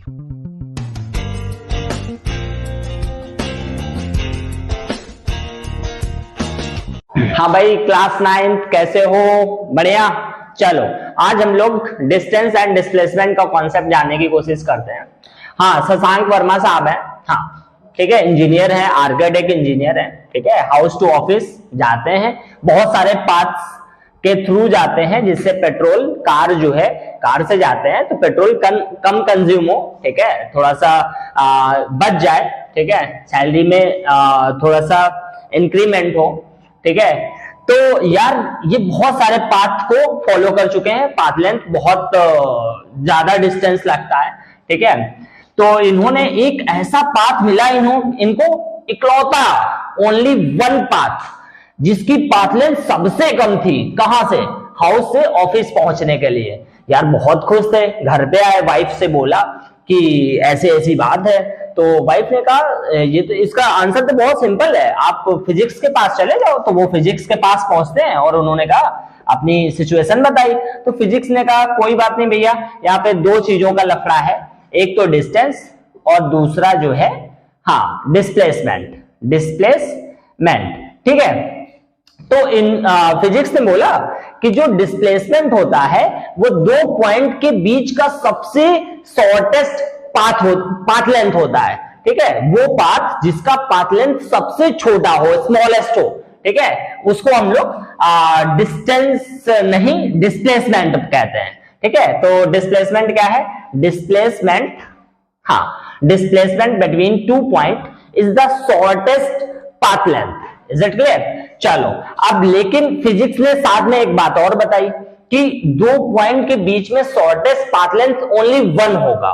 हाँ भाई, क्लास 9 कैसे हो? बढ़िया। चलो आज हम लोग डिस्टेंस एंड डिस्प्लेसमेंट का कॉन्सेप्ट जानने की कोशिश करते हैं। हाँ, शशांक वर्मा साहब है। हाँ ठीक है, इंजीनियर है, आर्किटेक्ट इंजीनियर है। ठीक है, हाउस टू ऑफिस जाते हैं, बहुत सारे पाथ्स के थ्रू जाते हैं जिससे पेट्रोल, कार जो है, कार से जाते हैं तो पेट्रोल कम कंज्यूम हो। ठीक है, थोड़ा सा बच जाए। ठीक है, सैलरी में थोड़ा सा इंक्रीमेंट हो। ठीक है, तो यार ये बहुत सारे पाथ को फॉलो कर चुके हैं। पाथ लेंथ बहुत ज्यादा डिस्टेंस लगता है। ठीक है, तो इन्होंने एक ऐसा पाथ मिला इनको इकलौता, ओनली वन पाथ, जिसकी पाथ लेंथ सबसे कम थी। कहां से? हाउस से ऑफिस पहुंचने के लिए। यार बहुत खुश थे, घर पे आए, वाइफ से बोला कि ऐसे ऐसी बात है। तो वाइफ ने कहा ये तो, इसका आंसर तो बहुत सिंपल है, आप फिजिक्स के पास चले जाओ। तो वो फिजिक्स के पास पहुंचते हैं और उन्होंने कहा, अपनी सिचुएशन बताई। तो फिजिक्स ने कहा कोई बात नहीं भैया, यहाँ पे दो चीजों का लफड़ा है, एक तो डिस्टेंस और दूसरा जो है डिस्प्लेसमेंट। ठीक है, तो इन फिजिक्स ने बोला कि जो डिस्प्लेसमेंट होता है वो दो पॉइंट के बीच का सबसे शॉर्टेस्ट पाथ लेंथ होता है। ठीक है, वो पाथ जिसका पाथ लेंथ सबसे छोटा हो, स्मॉलेस्ट हो। ठीक है, उसको हम लोग डिस्टेंस नहीं, डिस्प्लेसमेंट कहते हैं। ठीक है, तो डिस्प्लेसमेंट क्या है? Displacement between 2 point is the shortest path length. Is it clear? चलो अब, लेकिन फिजिक्स ने साथ में एक बात और बताई कि दो पॉइंट के बीच में shortest path length only one होगा,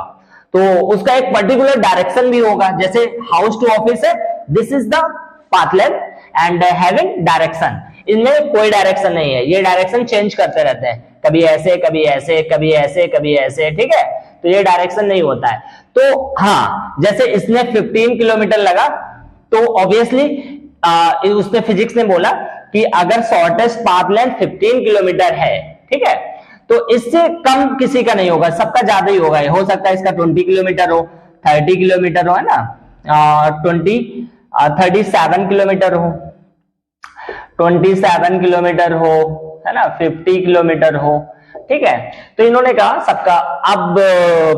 तो उसका एक पर्टिकुलर डायरेक्शन भी होगा। जैसे हाउस टू ऑफिस है, this is the path length and having direction. इनमें कोई डायरेक्शन नहीं है, ये डायरेक्शन चेंज करते रहते हैं, कभी ऐसे कभी ऐसे कभी ऐसे कभी ऐसे। ठीक है, तो ये डायरेक्शन नहीं होता है। तो हाँ, जैसे इसने 15 किलोमीटर लगा, तो ऑब्वियसली उसने, फिजिक्स ने बोला कि अगर शॉर्टेस्ट पाथ लेंथ 15 किलोमीटर है, ठीक है, तो इससे कम किसी का नहीं होगा, सबका ज्यादा ही होगा। हो सकता है इसका 20 किलोमीटर हो, 30 किलोमीटर हो, है ना, 37 किलोमीटर हो, 27 किलोमीटर हो, है ना, 50 किलोमीटर हो। ठीक है, तो इन्होंने कहा सबका अब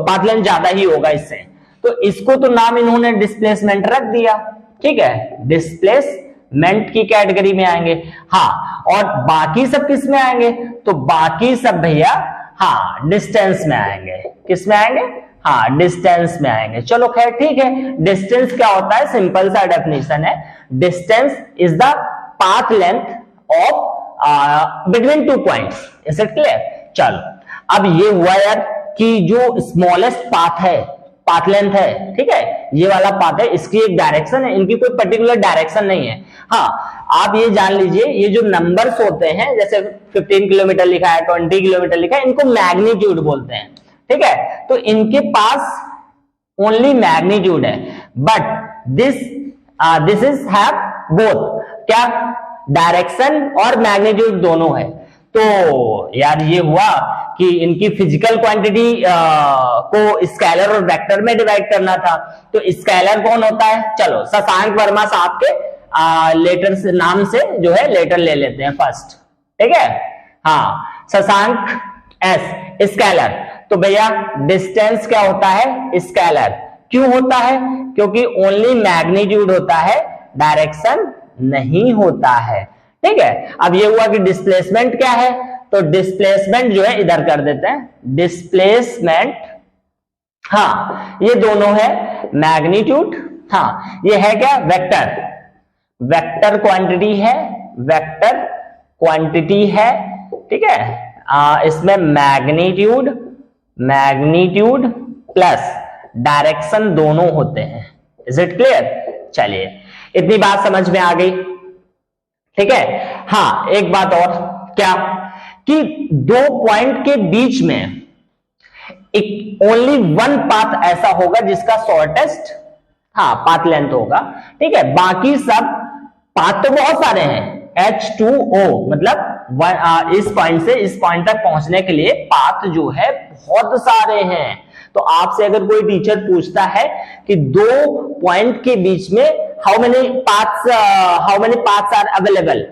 पाथ लेंथ ज्यादा ही होगा इससे, तो इसको तो नाम इन्होंने डिस्प्लेसमेंट रख दिया। ठीक है, डिस्प्लेसमेंट की कैटेगरी में आएंगे। हाँ, और बाकी सब किस में आएंगे? तो बाकी सब भैया डिस्टेंस में आएंगे। किस में आएंगे? डिस्टेंस में आएंगे। चलो खैर ठीक है, डिस्टेंस क्या होता है? सिंपल सा डेफिनेशन है, distance is the path length of between 2 points. Is it clear? चलो अब ये हुआ यार कि जो स्मॉलेस्ट पाथ है, पाथ लेंथ है, ठीक है, ये वाला पाथ है, इसकी एक डायरेक्शन है, इनकी कोई पर्टिकुलर डायरेक्शन नहीं है। हाँ, आप ये जान लीजिए, ये जो नंबर्स होते हैं, जैसे 15 किलोमीटर लिखा है, 20 किलोमीटर लिखा है, इनको मैग्नीट्यूड बोलते हैं। ठीक है, तो इनके पास ओनली मैग्नीट्यूड है, but this is have both, क्या? डायरेक्शन और मैग्नीट्यूड दोनों है। तो यार ये हुआ कि इनकी फिजिकल क्वांटिटी को स्केलर और वेक्टर में डिवाइड करना था। तो स्केलर कौन होता है? चलो शशांक वर्मा साहब के लेटर से, नाम से जो है लेटर ले लेते हैं फर्स्ट। ठीक है, शशांक एस, स्केलर। तो भैया डिस्टेंस क्या होता है? स्केलर। क्यों होता है? क्योंकि ओनली मैग्नीट्यूड होता है, डायरेक्शन नहीं होता है। ठीक है, अब ये हुआ कि डिस्प्लेसमेंट क्या है? तो डिस्प्लेसमेंट जो है इधर कर देते हैं, डिस्प्लेसमेंट, ये दोनों है मैग्नीट्यूड। ये है क्या? वेक्टर, वेक्टर क्वांटिटी है, वेक्टर क्वांटिटी है। ठीक है, इसमें मैग्नीट्यूड प्लस डायरेक्शन दोनों होते हैं। Is it clear? चलिए, इतनी बात समझ में आ गई। ठीक है, एक बात और, क्या कि दो पॉइंट के बीच में एक ओनली वन पाथ ऐसा होगा जिसका शॉर्टेस्ट पाथ लेंथ होगा। ठीक है, बाकी सब पाथ तो बहुत सारे हैं, H2O मतलब इस पॉइंट से इस पॉइंट तक पहुंचने के लिए पाथ जो है बहुत सारे हैं, तो आपसे अगर कोई टीचर पूछता है कि दो पॉइंट के बीच में how many paths are available,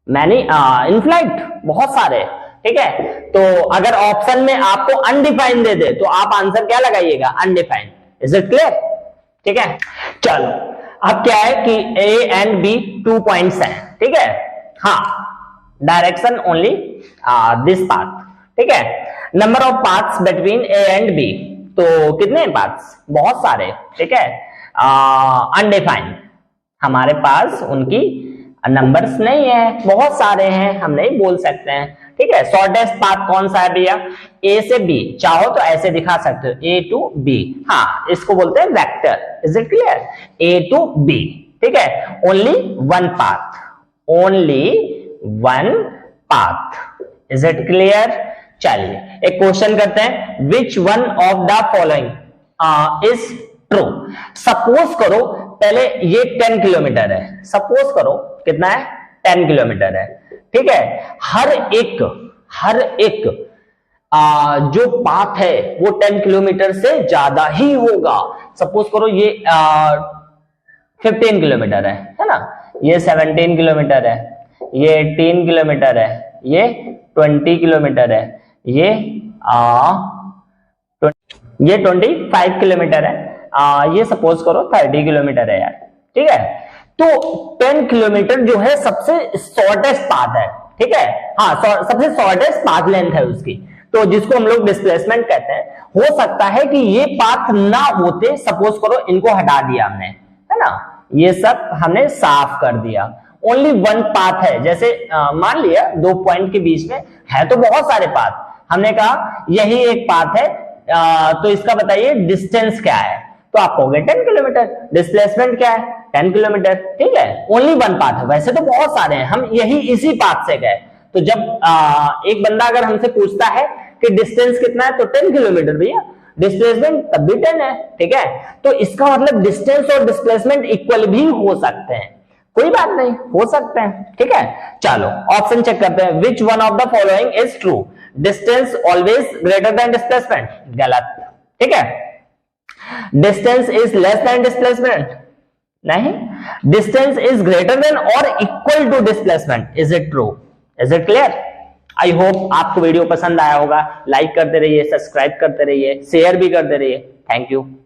many in flight, बहुत सारे, ठीक है। तो अगर ऑप्शन में आपको अनडिफाइंड दे दे तो आप आंसर क्या लगाइएगा, अनडिफाइंड। Is it clear? ठीक है, चलो अब क्या है कि ए एंड बी 2 पॉइंट्स हैं, ठीक है। हाँ, डायरेक्शन ओनली दिस पाथ, ठीक है। Number of paths between A and B, तो कितने पाथ्स, बहुत सारे, ठीक है। अनडिफाइंड, हमारे पास उनकी नंबर्स नहीं है, बहुत सारे हैं, हम नहीं बोल सकते हैं, ठीक है। शॉर्टेस्ट पाथ कौन सा है भैया, ए से बी, चाहो तो ऐसे दिखा सकते हो, ए टू बी, हाँ इसको बोलते हैं vector. Is it clear? A to B, ठीक है। Only one path, only one path. Is it clear? चलिए एक क्वेश्चन करते हैं, which one of the following is true. Suppose करो पहले ये 10 किलोमीटर है, सपोज करो कितना है, 10 किलोमीटर है, ठीक है। हर एक जो पाथ है वो 10 किलोमीटर से ज्यादा ही होगा। सपोज करो ये 15 किलोमीटर है ना, ये 17 किलोमीटर है, ये 18 किलोमीटर है, ये 20 किलोमीटर है, ये 25 किलोमीटर है, ये सपोज करो 30 किलोमीटर है यार, ठीक है। तो 10 किलोमीटर जो है सबसे शॉर्टेस्ट पाथ है, ठीक है। हाँ, सबसे शॉर्टेस्ट पाथ लेंथ है उसकी, तो जिसको हम लोग डिस्प्लेसमेंट कहते हैं। हो सकता है कि ये पाथ ना होते, सपोज करो इनको हटा दिया हमने, है ना, ये सब हमने साफ कर दिया, ओनली वन पाथ है। जैसे मान लिया 2 पॉइंट के बीच में है तो बहुत सारे पाथ, हमने कहा यही एक पाथ है, तो इसका बताइए डिस्टेंस क्या है, तो आप कहोगे 10 किलोमीटर, डिस्प्लेसमेंट क्या है 10 किलोमीटर, ठीक है। ओनली वन पाथ है, वैसे तो बहुत सारे हैं, हम यही इसी पाथ से गए। तो जब एक बंदा अगर हमसे पूछता है कि डिस्टेंस कितना है, तो 10 किलोमीटर भैया, डिस्प्लेसमेंट तब भी 10 है, ठीक है। तो इसका मतलब डिस्टेंस और डिस्प्लेसमेंट इक्वल भी हो सकते हैं, कोई बात नहीं, हो सकते हैं, ठीक है। चलो ऑप्शन चेक करते हैं, which one of the following is true, distance always greater than displacement, गलत, ठीक है। Distance is less than displacement, नहीं, डिस्टेंस इज ग्रेटर देन और equal to displacement. Is it true? Is it clear? I hope आपको video पसंद आया होगा, like करते रहिए, सब्सक्राइब करते रहिए, शेयर भी करते रहिए। Thank you.